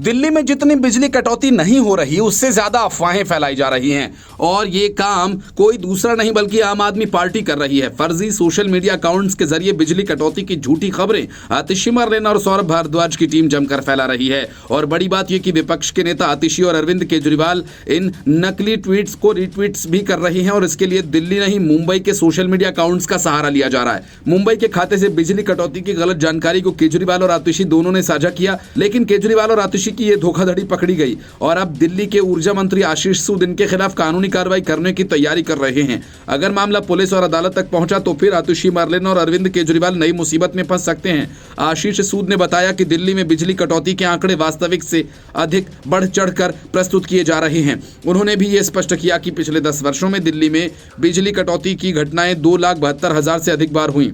दिल्ली में जितनी बिजली कटौती नहीं हो रही उससे ज्यादा अफवाहें फैलाई जा रही हैं और ये काम कोई दूसरा नहीं बल्कि आम आदमी पार्टी कर रही है। फर्जी सोशल मीडिया अकाउंट्स के जरिए बिजली कटौती की झूठी खबरें आतिशी मरलेना और सौरभ भारद्वाज की टीम जमकर फैला रही है। और बड़ी बात यह कि विपक्ष के नेता आतिशी और अरविंद केजरीवाल इन नकली ट्वीट्स को रिट्वीट्स भी कर रही हैं और इसके लिए दिल्ली नहीं मुंबई के सोशल मीडिया अकाउंट्स का सहारा लिया जा रहा है। मुंबई के खाते से बिजली कटौती की गलत जानकारी को केजरीवाल और आतिशी दोनों ने साझा किया, लेकिन केजरीवाल और आतिशी की ये धोखाधड़ी पकड़ी गई और अब दिल्ली के ऊर्जा मंत्री आशीष सूद इनके खिलाफ कानूनी कार्रवाई करने की तैयारी कर रहे हैं। अगर मामला पुलिस और अदालत तक पहुंचा तो फिर आतिशी मरलेना और अरविंद केजरीवाल नई मुसीबत में फंस सकते हैं। आशीष सूद ने बताया कि दिल्ली में बिजली कटौती के आंकड़े वास्तविक से अधिक बढ़ चढ़कर प्रस्तुत किए जा रहे हैं। उन्होंने भी ये स्पष्ट किया कि पिछले 10 वर्षों में दिल्ली में बिजली कटौती की घटनाएं 2,72,000 से अधिक बार हुई,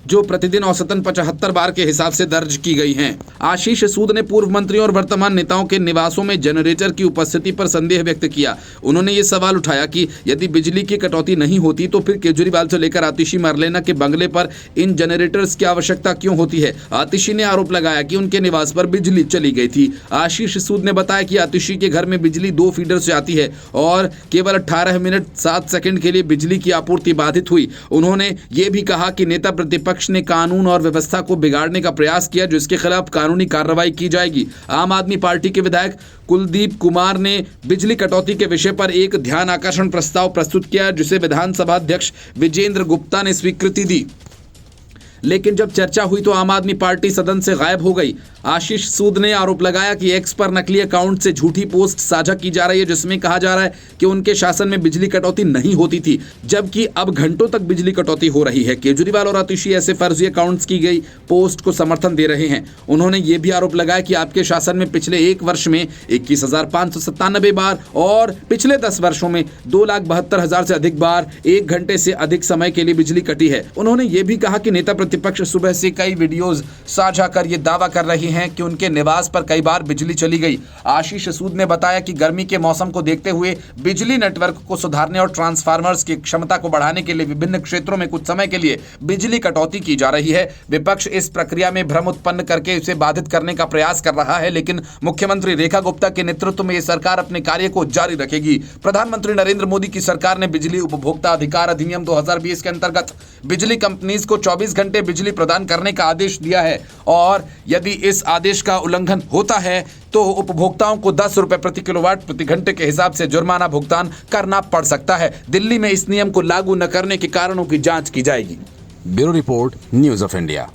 जो प्रतिदिन औसतन 75 बार के हिसाब से दर्ज की गई हैं। आशीष सूद ने पूर्व मंत्रियों और वर्तमान नेताओं के निवासों में जनरेटर की उपस्थिति पर संदेह व्यक्त किया। उन्होंने ये सवाल उठाया कि यदि बिजली की कटौती नहीं होती तो फिर केजरीवाल से लेकर आतिशी मरलेना के बंगले पर इन जनरेटर्स की आवश्यकता क्यों होती है। आतिशी ने आरोप लगाया कि उनके निवास पर बिजली चली गई थी। आशीष सूद ने बताया कि आतिशी के घर में बिजली 2 फीडर से आती है और केवल 18 मिनट 7 सेकंड के लिए बिजली की आपूर्ति बाधित हुई। उन्होंने ये भी कहा कि नेता प्रतिपक्ष ने कानून और व्यवस्था को बिगाड़ने का प्रयास किया, जिसके खिलाफ कानूनी कार्रवाई की जाएगी। आम आदमी पार्टी के विधायक कुलदीप कुमार ने बिजली कटौती के विषय पर एक ध्यान आकर्षण प्रस्ताव प्रस्तुत किया, जिसे विधानसभा अध्यक्ष विजेंद्र गुप्ता ने स्वीकृति दी, लेकिन जब चर्चा हुई तो आम आदमी पार्टी सदन से गायब हो गई। आशीष सूद ने आरोप लगाया कि एक्स पर नकली अकाउंट से झूठी पोस्ट साझा की जा रही है, जिसमें कहा जा रहा है कि उनके शासन में बिजली कटौती नहीं होती थी, जबकि अब घंटों तक बिजली कटौती हो रही है। केजरीवाल और आतिशी ऐसे फर्जी अकाउंट्स की गई पोस्ट को समर्थन दे रहे हैं। उन्होंने ये भी आरोप लगाया कि आपके शासन में पिछले 1 वर्ष में 21,597 बार और पिछले 10 वर्षों में 2,72,000 से अधिक बार 1 घंटे से अधिक समय के लिए बिजली कटी है। उन्होंने ये भी कहा कि नेता प्रतिपक्ष सुबह से कई वीडियोज साझा कर ये दावा कर रही हैं कि उनके निवास पर कई बार बिजली चली गई। आशीष सूद ने बताया कि गर्मी के मौसम को देखते हुए बिजली नेटवर्क को सुधारने और ट्रांसफार्मर्स की क्षमता को बढ़ाने के लिए विभिन्न क्षेत्रों में कुछ समय के लिए बिजली कटौती की जा रही है। विपक्ष इस प्रक्रिया में भ्रम उत्पन्न करके इसे बाधित करने का प्रयास कर रहा है, लेकिन मुख्यमंत्री रेखा गुप्ता के नेतृत्व में यह सरकार अपने कार्य को जारी रखेगी। प्रधानमंत्री नरेंद्र मोदी की सरकार ने बिजली उपभोक्ता अधिकार अधिनियम 2020 के अंतर्गत बिजली कंपनीज को 24 घंटे बिजली प्रदान करने का आदेश दिया है और यदि इस आदेश का उल्लंघन होता है तो उपभोक्ताओं को 10 रुपए प्रति किलोवाट प्रति घंटे के हिसाब से जुर्माना भुगतान करना पड़ सकता है। दिल्ली में इस नियम को लागू न करने के कारणों की जांच की जाएगी। Bureau report, news of India.